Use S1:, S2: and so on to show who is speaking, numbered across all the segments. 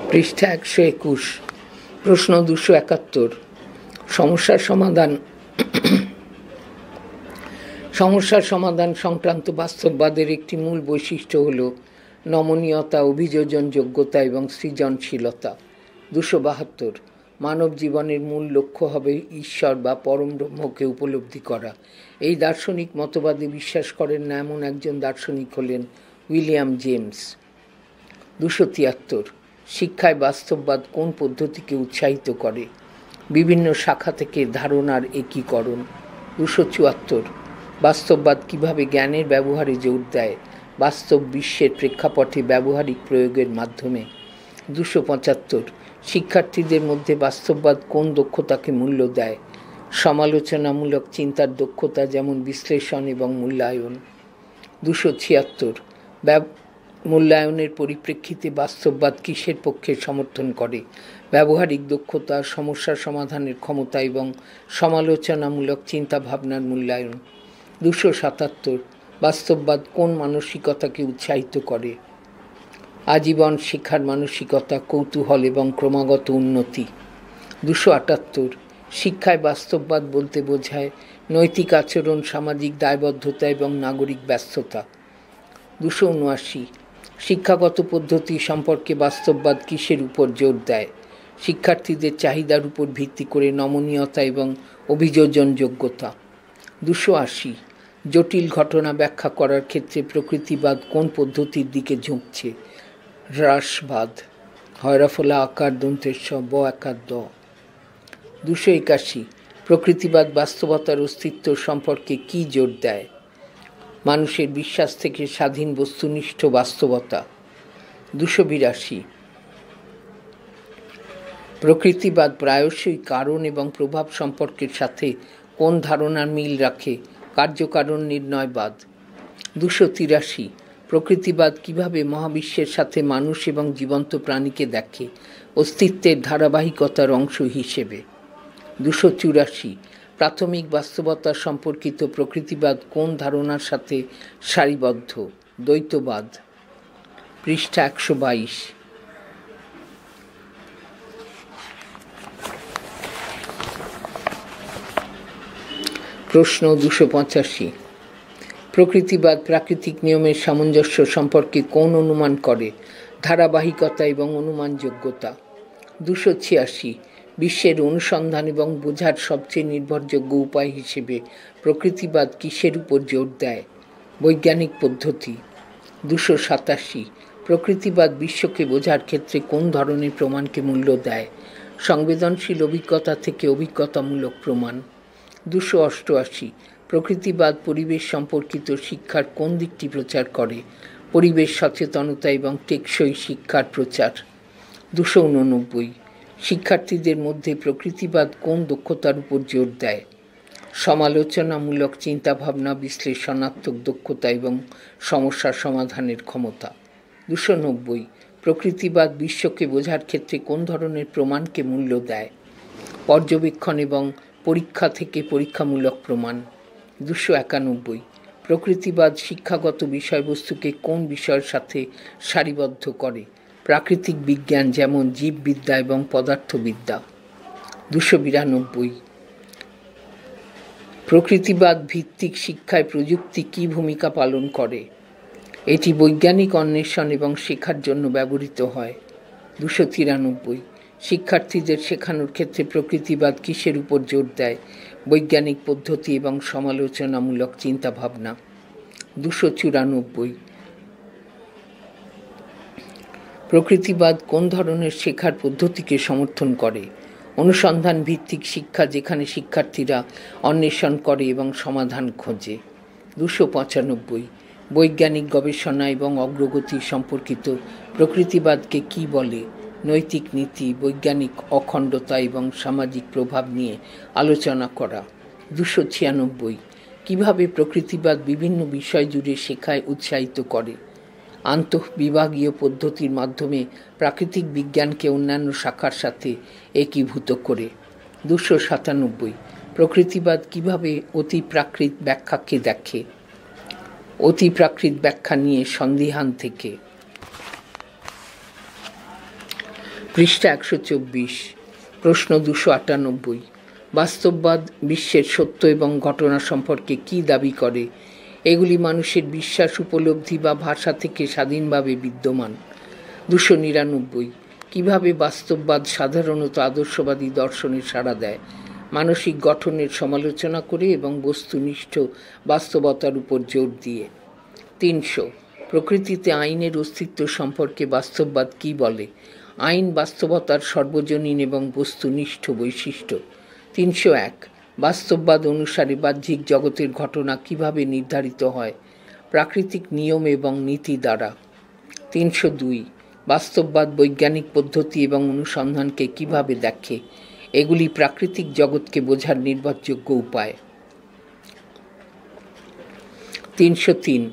S1: পৃষ্ঠা 121, প্রশ্ন 271। সমস্যার সমাধান সংক্রান্ত বাস্তববাদের একটি মূল বৈশিষ্ট্য হল নমনীয়তা, অভিযোজন যোগ্যতা এবং সৃজনশীলতা। 272, মানব জীবনের মূল লক্ষ্য হবে ঈশ্বর বা পরম ব্রহ্মকে উপলব্ধি করা। এই দার্শনিক মতবাদে বিশ্বাস করেন না এমন একজন দার্শনিক হলেন উইলিয়াম জেমস। 273, শিক্ষায় বাস্তববাদ কোন পদ্ধতিকে উৎসাহিত করে? বিভিন্ন শাখা থেকে ধারণার একীকরণ। 274, বাস্তববাদ কিভাবে জ্ঞানের ব্যবহারে জোর দেয়? বাস্তব বিশ্বের প্রেক্ষাপটে ব্যবহারিক প্রয়োগের মাধ্যমে। 275, শিক্ষার্থীদের মধ্যে বাস্তববাদ কোন দক্ষতাকে মূল্য দেয়? সমালোচনামূলক চিন্তার দক্ষতা, যেমন বিশ্লেষণ এবং মূল্যায়ন। 276, মূল্যায়নের পরিপ্রেক্ষিতে বাস্তববাদ কিসের পক্ষে সমর্থন করে? ব্যবহারিক দক্ষতা, সমস্যা সমাধানের ক্ষমতা এবং সমালোচনামূলক চিন্তাভাবনার মূল্যায়ন। 277, বাস্তববাদ কোন মানসিকতাকে উৎসাহিত করে? আজীবন শেখার মানসিকতা, কৌতূহল এবং ক্রমাগত উন্নতি। 278, শিক্ষায় বাস্তববাদ বলতে বোঝায় নৈতিক আচরণ, সামাজিক দায়বদ্ধতা এবং নাগরিক ব্যস্ততা। 279, শিক্ষাগত পদ্ধতি সম্পর্কে বাস্তববাদ কিসের উপর জোর দেয়? শিক্ষার্থীদের চাহিদার উপর ভিত্তি করে নমনীয়তা এবং অভিযোজন যোগ্যতা। 280, জটিল ঘটনা ব্যাখ্যা করার ক্ষেত্রে প্রকৃতিবাদ কোন পদ্ধতির দিকে ঝুঁকছে? হ্রাসবাদ। হয়রাফলা আকার দন্তের ব একার দ। 281, প্রকৃতিবাদ বাস্তবতার অস্তিত্ব সম্পর্কে কি জোর দেয়? মানুষের বিশ্বাস থেকে স্বাধীন বস্তুনিষ্ঠ বাস্তবতা। 282, প্রকৃতিবাদ প্রায়শই কারণ এবং প্রভাব সম্পর্কের সাথে কোন ধারণার মিল রাখে? কার্যকারণ নির্ণয়বাদ। 283, প্রকৃতিবাদ কিভাবে মহাবিশ্বের সাথে মানুষ এবং জীবন্ত প্রাণীকে দেখে? অস্তিত্বের ধারাবাহিকতার অংশ হিসেবে। 284, প্রাথমিক বাস্তবতা সম্পর্কিত প্রকৃতিবাদ কোন ধারণার সাথে সারিবদ্ধ? দ্বৈতবাদ। পৃষ্ঠা 122। প্রশ্ন 285, প্রকৃতিবাদ প্রাকৃতিক নিয়মের সামঞ্জস্য সম্পর্কে কোন অনুমান করে? ধারাবাহিকতা এবং অনুমানযোগ্যতা। 286, বিশ্বের অনুসন্ধান এবং বোঝার সবচেয়ে নির্ভরযোগ্য উপায় হিসেবে প্রকৃতিবাদ কিসের উপর জোর দেয়? বৈজ্ঞানিক পদ্ধতি। 287, প্রকৃতিবাদ বিশ্বকে বোঝার ক্ষেত্রে কোন ধরনের প্রমাণকে মূল্য দেয়? সংবেদনশীল অভিজ্ঞতা থেকে অভিজ্ঞতামূলক প্রমাণ। 288, প্রকৃতিবাদ পরিবেশ সম্পর্কিত শিক্ষার কোন দিকটি প্রচার করে? পরিবেশ সচেতনতা এবং টেকসই শিক্ষার প্রচার। 289, শিক্ষার্থীদের মধ্যে প্রকৃতিবাদ কোন দক্ষতার উপর জোর দেয়? সমালোচনামূলক চিন্তাভাবনা, বিশ্লেষণাত্মক দক্ষতা এবং সমস্যা সমাধানের ক্ষমতা। 290, প্রকৃতিবাদ বিশ্বকে বোঝার ক্ষেত্রে কোন ধরনের প্রমাণকে মূল্য দেয়? পর্যবেক্ষণ এবং পরীক্ষা থেকে পরীক্ষামূলক প্রমাণ। 291, প্রকৃতিবাদ শিক্ষাগত বিষয়বস্তুকে কোন বিষয়ের সাথে সারিবদ্ধ করে? প্রাকৃতিক বিজ্ঞান, যেমন জীববিদ্যা এবং পদার্থবিদ্যা। 292, প্রকৃতিবাদ ভিত্তিক শিক্ষায় প্রযুক্তি কী ভূমিকা পালন করে? এটি বৈজ্ঞানিক অন্বেষণ এবং শেখার জন্য ব্যবহৃত হয়। 293, শিক্ষার্থীদের শেখানোর ক্ষেত্রে প্রকৃতিবাদ কিসের উপর জোর দেয়? বৈজ্ঞানিক পদ্ধতি এবং সমালোচনামূলক চিন্তাভাবনা। 294, প্রকৃতিবাদ কোন ধরনের শেখার পদ্ধতিকে সমর্থন করে? অনুসন্ধান ভিত্তিক শিক্ষা, যেখানে শিক্ষার্থীরা অন্বেষণ করে এবং সমাধান খোঁজে। 295, বৈজ্ঞানিক গবেষণা এবং অগ্রগতি সম্পর্কিত প্রকৃতিবাদকে কি বলে? নৈতিক নীতি, বৈজ্ঞানিক অখণ্ডতা এবং সামাজিক প্রভাব নিয়ে আলোচনা করা। 296, কিভাবে প্রকৃতিবাদ বিভিন্ন বিষয় জুড়ে শেখায় উৎসাহিত করে? আন্তঃবিভাগীয় পদ্ধতির মাধ্যমে প্রাকৃতিক বিজ্ঞানকে অন্যান্য শাখার সাথে একীভূত করে। 297, প্রকৃতিবাদ কিভাবে অতিপ্রাকৃত ব্যাখ্যাকে দেখে? অতিপ্রাকৃত ব্যাখ্যা নিয়ে সন্দিহান থেকে। পৃষ্ঠা 124, প্রশ্ন 298। বাস্তববাদ বিশ্বের সত্য এবং ঘটনা সম্পর্কে কি দাবি করে? এগুলি মানুষের বিশ্বাস, উপলব্ধি বা ভাষা থেকে স্বাধীনভাবে বিদ্যমান। 299। কিভাবে বাস্তববাদ সাধারণত আদর্শবাদী দর্শনে সাড়া দেয়? মানসিক গঠনের সমালোচনা করে এবং বস্তুনিষ্ঠ বাস্তবতার উপর জোর দিয়ে। 300। প্রকৃতিতে আইনের অস্তিত্ব সম্পর্কে বাস্তববাদ কি বলে? আইন বাস্তবতার সর্বজনীন এবং বস্তুনিষ্ঠ বৈশিষ্ট্য। 301। বাস্তববাদ অনুসারে বাহ্যিক জগতের ঘটনা কিভাবে নির্ধারিত হয়? প্রাকৃতিক নিয়ম এবং নীতি দ্বারা। 302। বাস্তববাদ বৈজ্ঞানিক পদ্ধতি এবং অনুসন্ধানকে কিভাবে দেখে? এগুলি প্রাকৃতিক জগৎকে বোঝার নির্ভরযোগ্য উপায়। 303।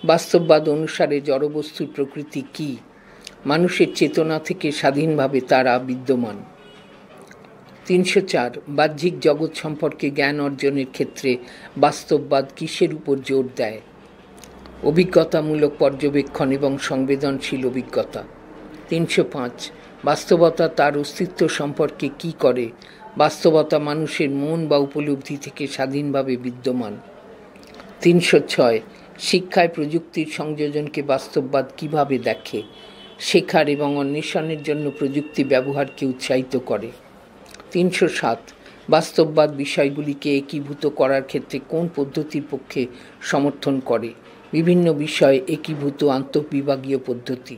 S1: বাস্তববাদ অনুসারে জড়বস্তুর প্রকৃতি কি? মানুষের চেতনা থেকে স্বাধীনভাবে তারা বিদ্যমান। 304। বাহ্যিক জগৎ সম্পর্কে জ্ঞান অর্জনের ক্ষেত্রে বাস্তববাদ কিসের উপর জোর দেয়? অভিজ্ঞতামূলক পর্যবেক্ষণ এবং সংবেদনশীল অভিজ্ঞতা। 305। বাস্তবতা তার অস্তিত্ব সম্পর্কে কি করে? বাস্তবতা মানুষের মন বা উপলব্ধি থেকে স্বাধীনভাবে বিদ্যমান। 306। শিক্ষায় প্রযুক্তির সংযোজনকে বাস্তববাদ কিভাবে দেখে? শেখার এবং অন্বেষণের জন্য প্রযুক্তি ব্যবহারকে উৎসাহিত করে। 307। বাস্তববাদ বিষয়গুলিকে একীভূত করার ক্ষেত্রে কোন পদ্ধতির পক্ষে সমর্থন করে? বিভিন্ন বিষয়ে একীভূত আন্তঃবিভাগীয় পদ্ধতি।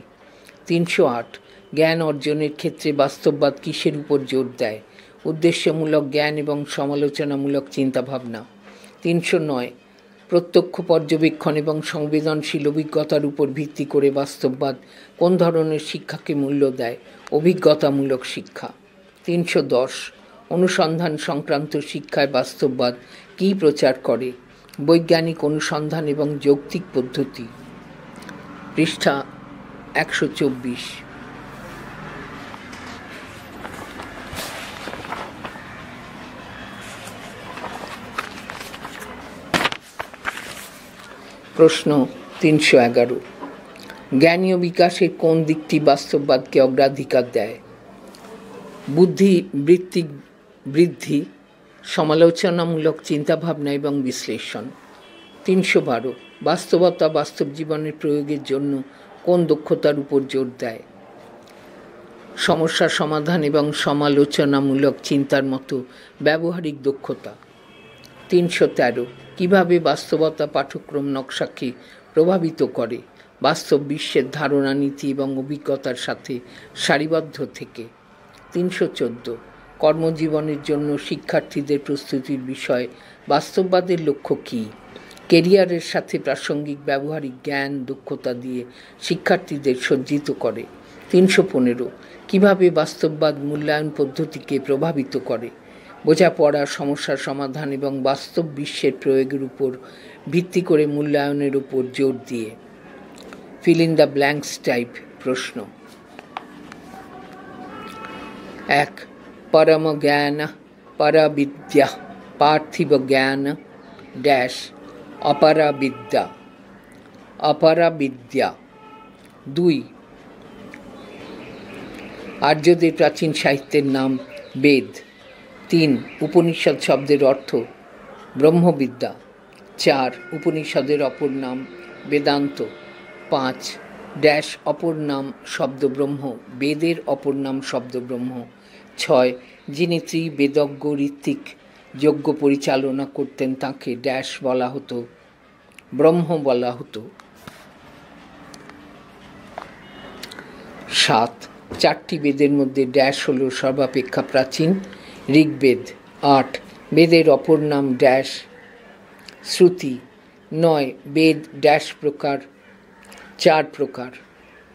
S1: 308। জ্ঞান অর্জনের ক্ষেত্রে বাস্তববাদ কিসের উপর জোর দেয়? উদ্দেশ্যমূলক জ্ঞান এবং সমালোচনামূলক চিন্তাভাবনা। 309। প্রত্যক্ষ পর্যবেক্ষণ এবং সংবেদনশীল অভিজ্ঞতার উপর ভিত্তি করে বাস্তববাদ কোন ধরনের শিক্ষাকে মূল্য দেয়? অভিজ্ঞতামূলক শিক্ষা। 310। অনুসন্ধান সংক্রান্ত শিক্ষায় বাস্তববাদ কী প্রচার করে? বৈজ্ঞানিক অনুসন্ধান এবং যৌক্তিক পদ্ধতি। পৃষ্ঠা 124। প্রশ্ন 311। জ্ঞানীয় বিকাশের কোন দিকটি বাস্তববাদকে অগ্রাধিকার দেয়? বুদ্ধি বৃত্তিক বৃদ্ধি, সমালোচনামূলক চিন্তাভাবনা এবং বিশ্লেষণ। 312। বাস্তবতা বাস্তব জীবনের প্রয়োগের জন্য কোন দক্ষতার উপর জোর দেয়? সমস্যা সমাধান এবং সমালোচনামূলক চিন্তার মতো ব্যবহারিক দক্ষতা। 313। কিভাবে বাস্তবতা পাঠ্যক্রম নকশাকে প্রভাবিত করে? বাস্তব বিশ্বের ধারণা, নীতি এবং অভিজ্ঞতার সাথে সারিবদ্ধ থেকে। 314। কর্মজীবনের জন্য শিক্ষার্থীদের প্রস্তুতির বিষয়ে বাস্তববাদের লক্ষ্য কী? কেরিয়ারের সাথে প্রাসঙ্গিক ব্যবহারিক জ্ঞান দক্ষতা দিয়ে শিক্ষার্থীদের সজ্জিত করে। 315। কিভাবে বাস্তববাদ মূল্যায়ন পদ্ধতিকে প্রভাবিত করে? বোঝাপড়া, সমস্যা সমাধান এবং বাস্তব বিশ্বের প্রয়োগের উপর ভিত্তি করে মূল্যায়নের উপর জোর দিয়ে। Fill in the blanks type প্রশ্ন। 1. পরম জ্ঞান পরবিদ্যা পার্থিব জ্ঞান ড্যাশ অপরাবিদ্যা অপরাবিদ্যা। 2. আর্যদের প্রাচীন সাহিত্যের নাম বেদ। 3. উপনিষদ শব্দের অর্থ ব্রহ্মবিদ্যা। 4. উপনিষদের অপর নাম বেদান্ত। 5. ড্যাশ অপর নাম শব্দব্রহ্ম, বেদের অপর নাম শব্দব্রহ্ম। 6. যিনি ত্রিবেদজ্ঞ ঋত্বিক যজ্ঞ পরিচালনা করতেন তাঁকে ড্যাশ বলা হতো? ব্রহ্ম বলা হতো। 7. চারটি বেদের মধ্যে ড্যাশ হল সর্বাপেক্ষা প্রাচীন? ঋগ্বেদ। 8. বেদের অপর নাম ড্যাশ শ্রুতি। 9. বেদ ড্যাশ প্রকার? 4 প্রকার।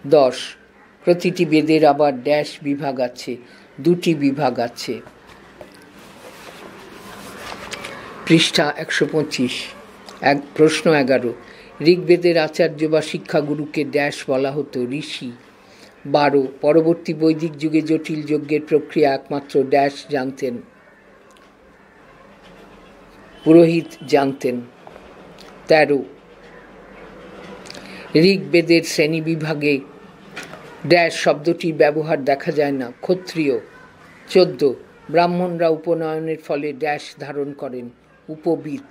S1: 10. প্রতিটি বেদের আবার ড্যাশ বিভাগ আছে? 2টি বিভাগ আছে। পৃষ্ঠা 125। প্রশ্ন 11। ঋগ্বেদের আচার্য বা শিক্ষাগুরুকে ড্যাশ বলা হতো? ঋষি। 12. পরবর্তী বৈদিক যুগে জটিল যজ্ঞের প্রক্রিয়া একমাত্র ড্যাশ জানতেন? পুরোহিত জানতেন। 13. ঋগ্বেদের শ্রেণী বিভাগে ড্যাশ শব্দটির ব্যবহার দেখা যায় না। ক্ষত্রিয়। 14 ব্রাহ্মণরা উপনয়নের ফলে ড্যাশ ধারণ করেন। উপবীত।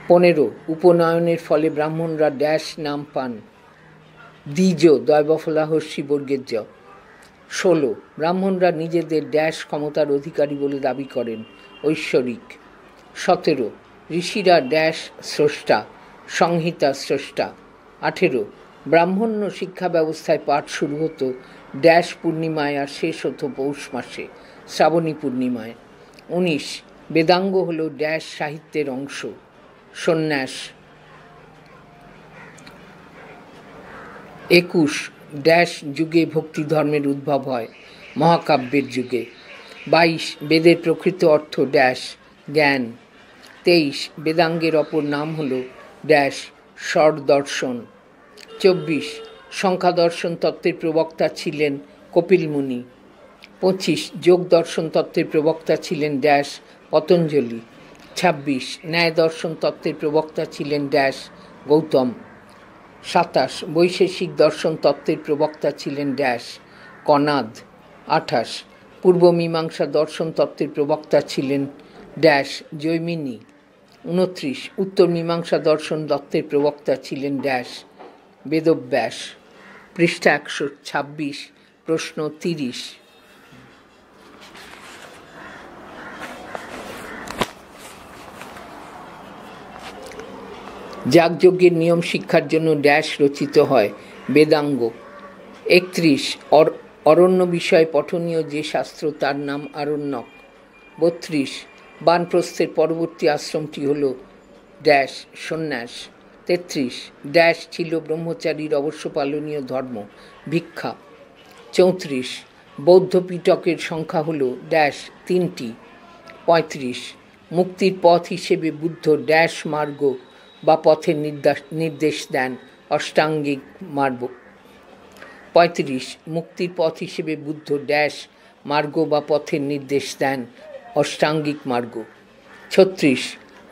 S1: 15 উপনয়নের ফলে ব্রাহ্মণরা ড্যাশ নাম পান। দ্বিজ দয়বফলা হর্ষি বর্গের জ। 16 ব্রাহ্মণরা নিজেদের ড্যাশ ক্ষমতার অধিকারী বলে দাবি করেন। ঐশ্বরিক। 17 ঋষিরা ড্যাশ স্রষ্টা। সংহিতা স্রষ্টা। 18 ব্রাহ্মণ্য শিক্ষা ব্যবস্থায় পাঠ শুরু হতো ড্যাশ পূর্ণিমায় আর শেষ হতো পৌষ মাসে, শ্রাবণী পূর্ণিমায়। 19 বেদাঙ্গ হল ড্যাশ সাহিত্যের অংশ। সন্ন্যাস। 21 ড্যাশ যুগে ভক্তি ধর্মের উদ্ভব হয়। মহাকাব্যের যুগে। 22 বেদের প্রকৃত অর্থ ড্যাশ জ্ঞান। 23 বেদাঙ্গের অপর নাম হল ড্যাশ স্বর দর্শন। 24 সংখ্যা দর্শন তত্ত্বের প্রবক্তা ছিলেন কপিল মুনি। 25 যোগ দর্শন তত্ত্বের প্রবক্তা ছিলেন ড্যাশ পতঞ্জলি। 26 ন্যায় দর্শন তত্ত্বের প্রবক্তা ছিলেন ড্যাশ গৌতম। 27 বৈশেষিক দর্শন তত্ত্বের প্রবক্তা ছিলেন ড্যাশ কনাদ। 28 পূর্ব মীমাংসা দর্শন তত্ত্বের প্রবক্তা ছিলেন ড্যাশ জৈমিনী। 29 উত্তর মীমাংসা দর্শন তত্ত্বের প্রবক্তা ছিলেন ড্যাশ বেদব্যাস। পৃষ্ঠা 126 প্রশ্ন 30। যাগযজ্ঞের নিয়ম শিক্ষার জন্য ড্যাশ রচিত হয়। বেদাঙ্গ। 31 অরণ্য বিষয়ে পঠনীয় যে শাস্ত্র তার নাম আরণ্যক। 32 বানপ্রস্থের পরবর্তী আশ্রমটি হল ড্যাশ সন্ন্যাস। 33 ড্যাশ ছিল ব্রহ্মচারীর অবশ্য পালনীয় ধর্ম, ভিক্ষা। 34 বৌদ্ধ পিটকের সংখ্যা হল ড্যাশ 3টি। 35 মুক্তির পথ হিসেবে বুদ্ধ ড্যাশ মার্গ বা পথের নির্দেশ দেন, অষ্টাঙ্গিক মার্গ। 35 মুক্তির পথ হিসেবে বুদ্ধ ড্যাশ মার্গ বা পথের নির্দেশ দেন, অষ্টাঙ্গিক মার্গ। 36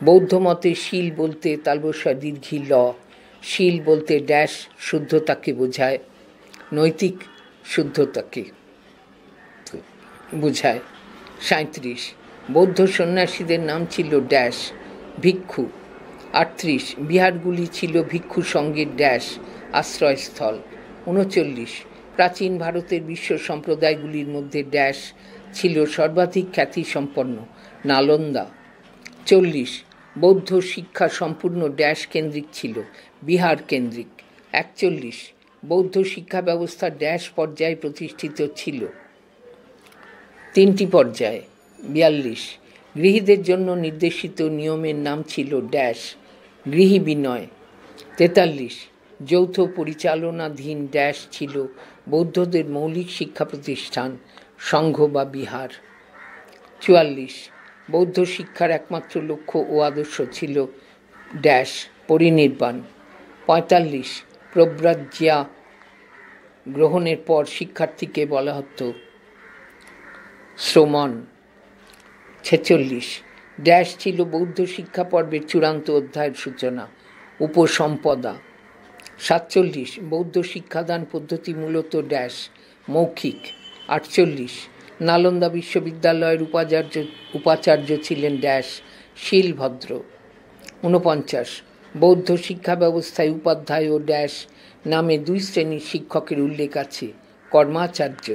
S1: বৌদ্ধ মতে শীল বলতে তালবস্যা দীর্ঘী ল, শীল বলতে ড্যাশ শুদ্ধতাকে বোঝায়, নৈতিক শুদ্ধতাকে বোঝায়। 37 বৌদ্ধ সন্ন্যাসীদের নাম ছিল ড্যাশ ভিক্ষু। 38 বিহারগুলি ছিল ভিক্ষু সঙ্গের ড্যাশ আশ্রয়স্থল। 39 প্রাচীন ভারতের বিশ্ব সম্প্রদায়গুলির মধ্যে ড্যাশ ছিল সর্বাধিক খ্যাতিসম্পন্ন, নালন্দা। 40 বৌদ্ধ শিক্ষা সম্পূর্ণ ড্যাশ কেন্দ্রিক ছিল, বিহার কেন্দ্রিক। 41 বৌদ্ধ শিক্ষা ব্যবস্থা ড্যাশ পর্যায়ে প্রতিষ্ঠিত ছিল, 3টি পর্যায়ে। 42 গৃহীদের জন্য নির্দেশিত নিয়মের নাম ছিল ড্যাশ গৃহী বিনয়। 43 যৌথ পরিচালনাধীন ড্যাশ ছিল বৌদ্ধদের মৌলিক শিক্ষা প্রতিষ্ঠান, সংঘ বা বিহার। 44 বৌদ্ধ শিক্ষার একমাত্র লক্ষ্য ও আদর্শ ছিল ড্যাশ পরিনির্বাণ। 45 প্রব্রাজ্যা গ্রহণের পর শিক্ষার্থীকে বলা হতো শ্রমণ। 46 ড্যাশ ছিল বৌদ্ধ শিক্ষা পর্বের চূড়ান্ত অধ্যায়ের সূচনা, উপসম্পদা। 47 বৌদ্ধ শিক্ষাদান পদ্ধতি মূলত ড্যাশ মৌখিক। 48 নালন্দা বিশ্ববিদ্যালয়ের উপাচার্য ছিলেন ড্যাশ শীলভদ্র। 49 বৌদ্ধ শিক্ষা ব্যবস্থায় উপাধ্যায় ও ড্যাশ নামে 2 শ্রেণীর শিক্ষকের উল্লেখ আছে, কর্মাচার্য।